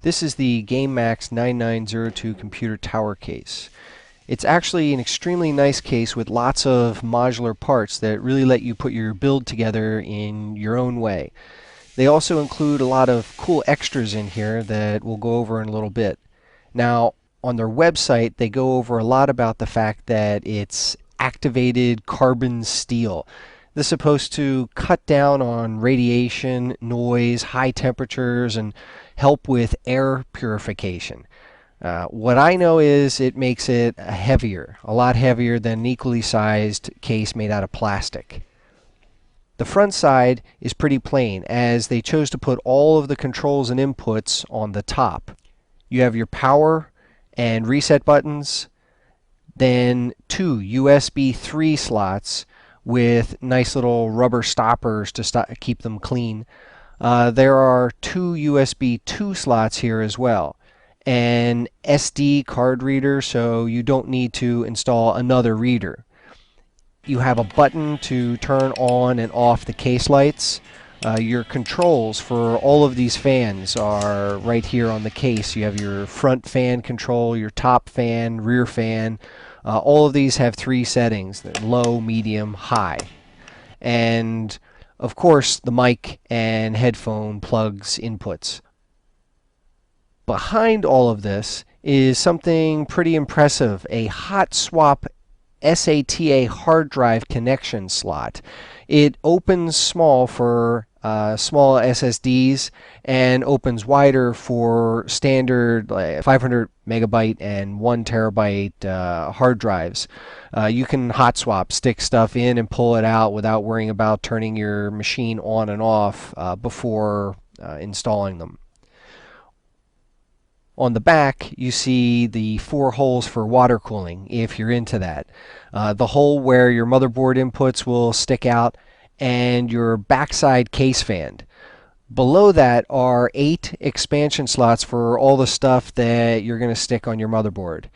This is the GameMax 9902 computer tower case. It's actually an extremely nice case with lots of modular parts that really let you put your build together in your own way. They also include a lot of cool extras in here that we'll go over in a little bit. Now, on their website, they go over a lot about the fact that it's activated carbon steel. This is supposed to cut down on radiation, noise, high temperatures, and help with air purification. What I know is it makes it heavier, a lot heavier than an equally sized case made out of plastic. The front side is pretty plain, as they chose to put all of the controls and inputs on the top. You have your power and reset buttons, then two USB 3 slots with nice little rubber stoppers to keep them clean. There are two USB 2 slots here as well. An SD card reader, so you don't need to install another reader. You have a button to turn on and off the case lights. Your controls for all of these fans are right here on the case. You have your front fan control, your top fan, rear fan. All of these have three settings: low, medium, high. And of course, the mic and headphone plugs inputs. Behind all of this is something pretty impressive: a hot swap SATA hard drive connection slot. It opens small for small SSDs and opens wider for standard 500 megabyte and 1 terabyte hard drives. You can hot swap, stick stuff in and pull it out without worrying about turning your machine on and off before installing them. On the back, you see the 4 holes for water cooling, if you're into that. The hole where your motherboard inputs will stick out, and your backside case fan. Below that are 8 expansion slots for all the stuff that you're going to stick on your motherboard.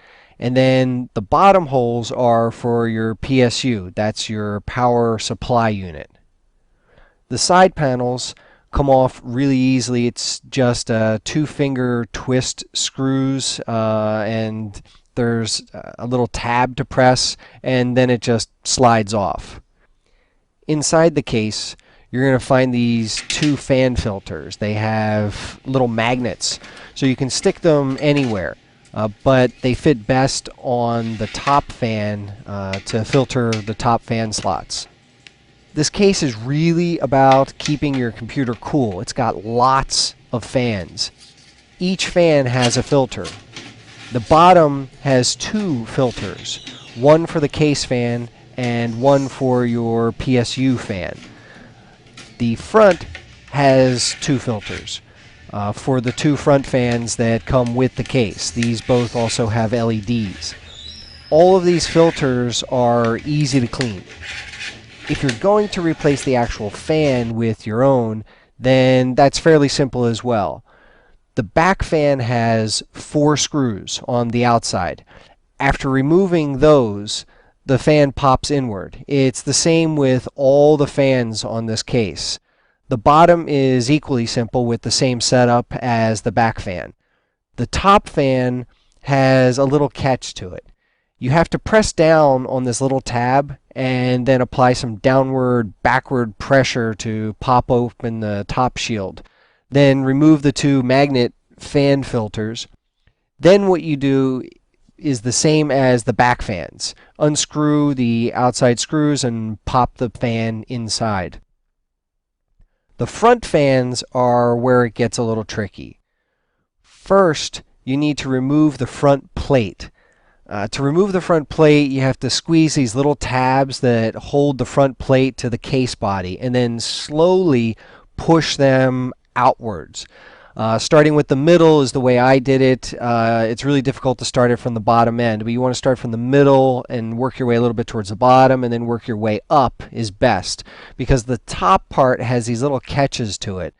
And then the bottom holes are for your PSU. That's your power supply unit. The side panels come off really easily. It's just 2-finger twist screws, and there's a little tab to press, and then it just slides off. Inside the case, you're going to find these 2 fan filters. They have little magnets, so you can stick them anywhere, but they fit best on the top fan to filter the top fan slots. This case is really about keeping your computer cool. It's got lots of fans. Each fan has a filter. The bottom has 2 filters, one for the case fan and one for your PSU fan. The front has 2 filters for the 2 front fans that come with the case. These both also have LEDs. All of these filters are easy to clean. If you're going to replace the actual fan with your own, then that's fairly simple as well. The back fan has 4 screws on the outside. After removing those, the fan pops inward. It's the same with all the fans on this case. The bottom is equally simple with the same setup as the back fan. The top fan has a little catch to it. You have to press down on this little tab and then apply some downward, backward pressure to pop open the top shield. Then remove the 2 magnet fan filters. Then what you do is the same as the back fans. Unscrew the outside screws and pop the fan inside. The front fans are where it gets a little tricky. First, you need to remove the front plate. To remove the front plate, you have to squeeze these little tabs that hold the front plate to the case body and then slowly push them outwards. Starting with the middle is the way I did it. It's really difficult to start it from the bottom end, but you want to start from the middle and work your way a little bit towards the bottom and then work your way up is best, because the top part has these little catches to it.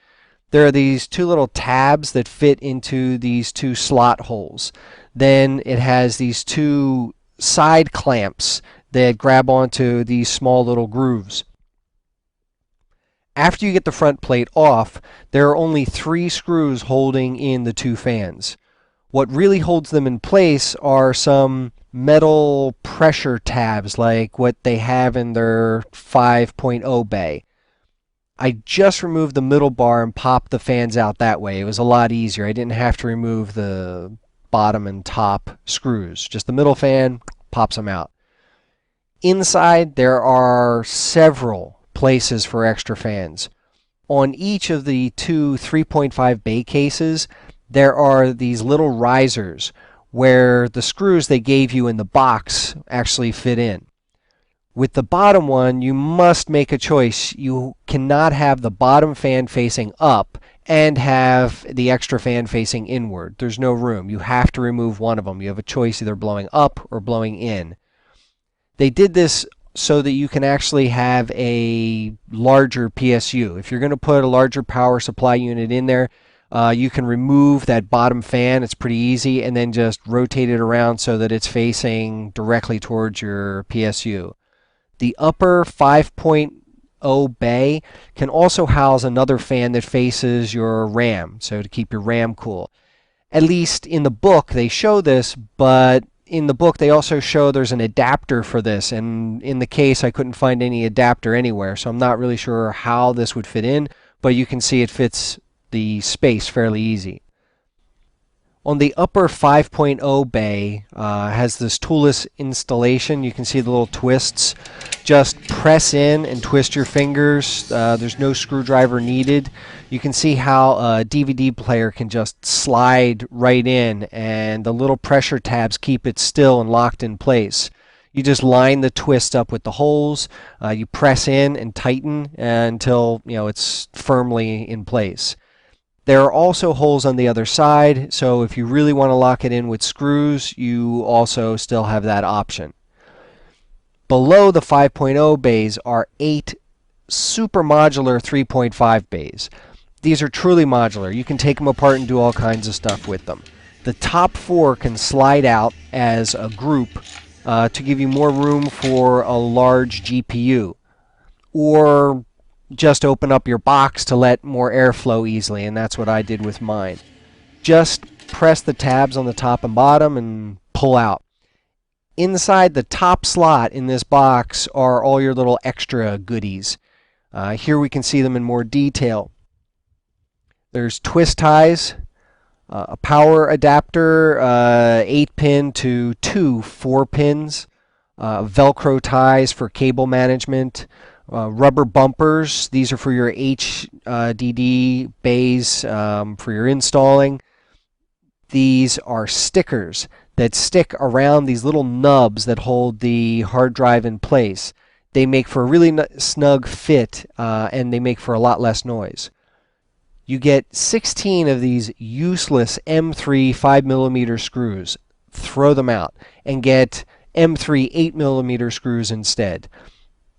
There are these 2 little tabs that fit into these 2 slot holes. Then it has these 2 side clamps that grab onto these small little grooves. After you get the front plate off, there are only 3 screws holding in the 2 fans. What really holds them in place are some metal pressure tabs like what they have in their 5.0 bay. I just removed the middle bar and popped the fans out that way. It was a lot easier. I didn't have to remove the bottom and top screws. Just the middle fan pops them out. Inside, there are several places for extra fans. On each of the 2 3.5 bay cases, there are these little risers where the screws they gave you in the box actually fit in. With the bottom one, you must make a choice. You cannot have the bottom fan facing up and have the extra fan facing inward. There's no room. You have to remove one of them. You have a choice either blowing up or blowing in. They did this so that you can actually have a larger PSU. If you're going to put a larger power supply unit in there, you can remove that bottom fan. It's pretty easy, and then just rotate it around so that it's facing directly towards your PSU. The upper 5.0 bay can also house another fan that faces your RAM, so to keep your RAM cool. At least in the book they show this, but in the book they also show there's an adapter for this, and in the case I couldn't find any adapter anywhere, so I'm not really sure how this would fit in, but you can see it fits the space fairly easy. On the upper 5.0 bay has this toolless installation. You can see the little twists. Just press in and twist your fingers. There's no screwdriver needed. You can see how a DVD player can just slide right in, and the little pressure tabs keep it still and locked in place. You just line the twist up with the holes. You press in and tighten until it's firmly in place. There are also holes on the other side, so if you really want to lock it in with screws, you also still have that option. Below the 5.0 bays are 8 super modular 3.5 bays. These are truly modular. You can take them apart and do all kinds of stuff with them. The top 4 can slide out as a group to give you more room for a large GPU, or just open up your box to let more air flow easily, and that's what I did with mine. Just press the tabs on the top and bottom and pull out. Inside the top slot in this box are all your little extra goodies. Here we can see them in more detail. There's twist ties, a power adapter, 8-pin to 2 4-pins, Velcro ties for cable management, rubber bumpers. These are for your HDD bays for your installing. These are stickers that stick around these little nubs that hold the hard drive in place. They make for a really snug fit, and they make for a lot less noise. You get 16 of these useless M3 5mm screws. Throw them out and get M3 8mm screws instead.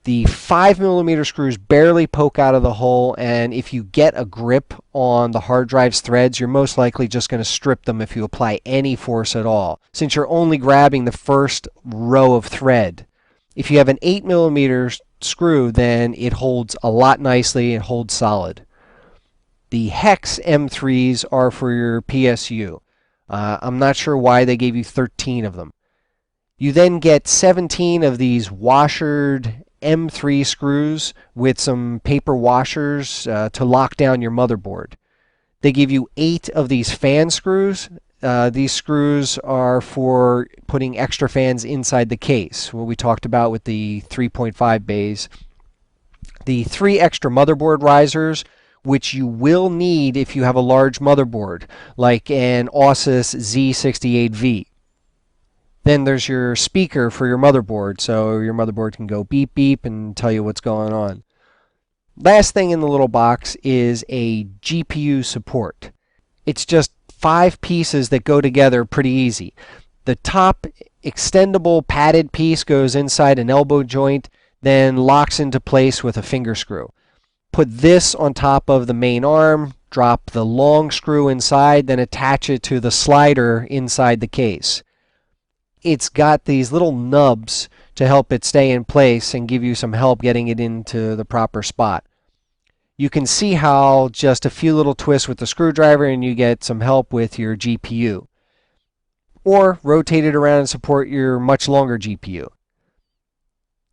The 5mm screws barely poke out of the hole, and if you get a grip on the hard drive's threads, you're most likely just going to strip them if you apply any force at all, since you're only grabbing the first row of thread. If you have an 8mm screw, then it holds a lot nicely and holds solid. The hex M3s are for your PSU. I'm not sure why they gave you 13 of them. You then get 17 of these washered M3 screws with some paper washers to lock down your motherboard. They give you 8 of these fan screws. These screws are for putting extra fans inside the case, what we talked about with the 3.5 bays. The 3 extra motherboard risers, which you will need if you have a large motherboard, like an Asus Z68V. Then there's your speaker for your motherboard, so your motherboard can go beep beep and tell you what's going on. Last thing in the little box is a GPU support. It's just 5 pieces that go together pretty easy. The top extendable padded piece goes inside an elbow joint, then locks into place with a finger screw. Put this on top of the main arm, drop the long screw inside, then attach it to the slider inside the case. It's got these little nubs to help it stay in place and give you some help getting it into the proper spot. You can see how just a few little twists with the screwdriver and you get some help with your GPU. Or rotate it around and support your much longer GPU.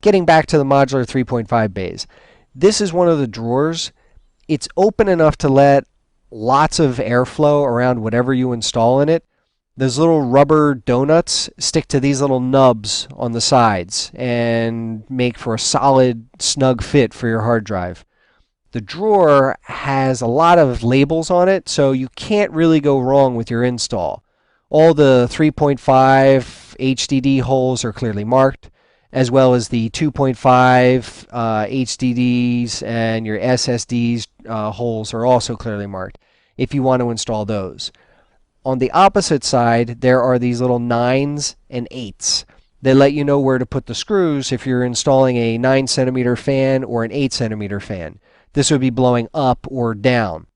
Getting back to the Modular 3.5 bays. This is one of the drawers. It's open enough to let lots of airflow around whatever you install in it. Those little rubber donuts stick to these little nubs on the sides and make for a solid, snug fit for your hard drive. The drawer has a lot of labels on it, so you can't really go wrong with your install. All the 3.5 HDD holes are clearly marked, as well as the 2.5 HDDs and your SSDs holes are also clearly marked if you want to install those. On the opposite side, there are these little 9s and 8s. They let you know where to put the screws if you're installing a 9 centimeter fan or an 8 centimeter fan. This would be blowing up or down.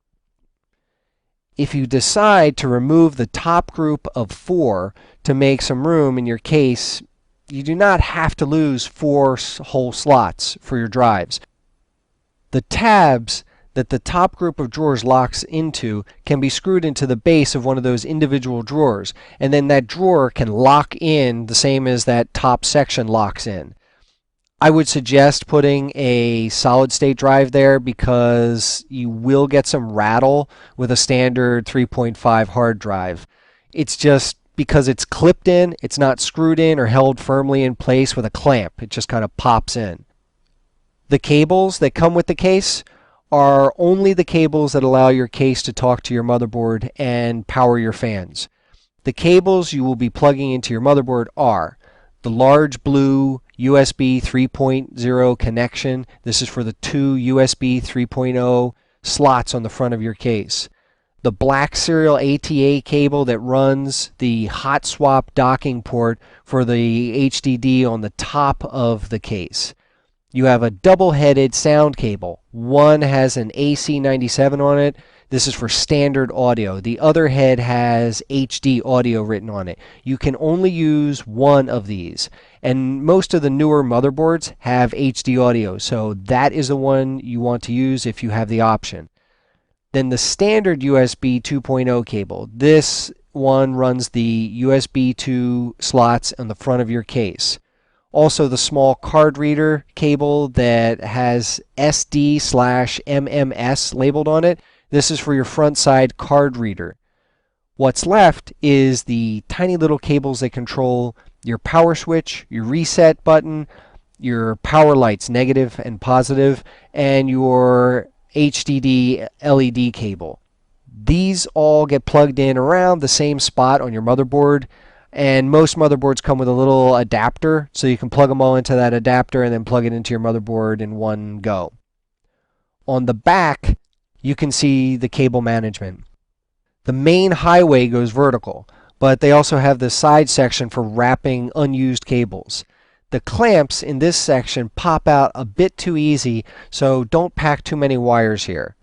If you decide to remove the top group of 4 to make some room in your case, you do not have to lose 4 whole slots for your drives. The tabs that the top group of drawers locks into can be screwed into the base of one of those individual drawers, and then that drawer can lock in the same as that top section locks in. I would suggest putting a solid state drive there because you will get some rattle with a standard 3.5 hard drive. It's just because it's clipped in, it's not screwed in or held firmly in place with a clamp. It just kind of pops in. The cables that come with the case are only the cables that allow your case to talk to your motherboard and power your fans. The cables you will be plugging into your motherboard are the large blue USB 3.0 connection. This is for the 2 USB 3.0 slots on the front of your case. The black serial ATA cable that runs the hot swap docking port for the HDD on the top of the case. You have a double-headed sound cable. One has an AC97 on it. This is for standard audio. The other head has HD audio written on it. You can only use one of these. And most of the newer motherboards have HD audio, so that is the one you want to use if you have the option. Then the standard USB 2.0 cable. This one runs the USB 2 slots on the front of your case. Also the small card reader cable that has SD/MMS labeled on it. This is for your front side card reader. What's left is the tiny little cables that control your power switch, your reset button, your power lights, negative and positive, and your HDD LED cable. These all get plugged in around the same spot on your motherboard, and most motherboards come with a little adapter, so you can plug them all into that adapter and then plug it into your motherboard in one go. On the back, you can see the cable management. The main highway goes vertical, but they also have the side section for wrapping unused cables. The clamps in this section pop out a bit too easy, so don't pack too many wires here.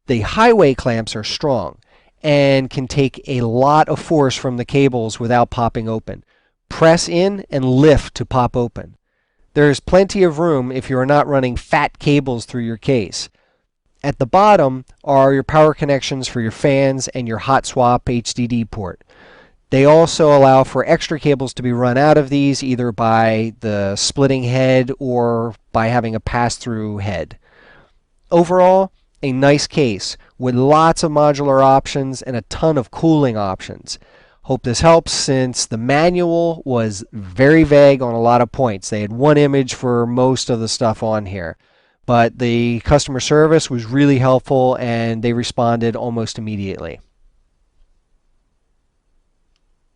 The highway clamps are strong and can take a lot of force from the cables without popping open. Press in and lift to pop open. There's plenty of room if you are not running fat cables through your case. At the bottom are your power connections for your fans and your hot swap HDD port. They also allow for extra cables to be run out of these either by the splitting head or by having a pass-through head. Overall, a nice case with lots of modular options and a ton of cooling options. Hope this helps since the manual was very vague on a lot of points. They had one image for most of the stuff on here. But the customer service was really helpful and they responded almost immediately.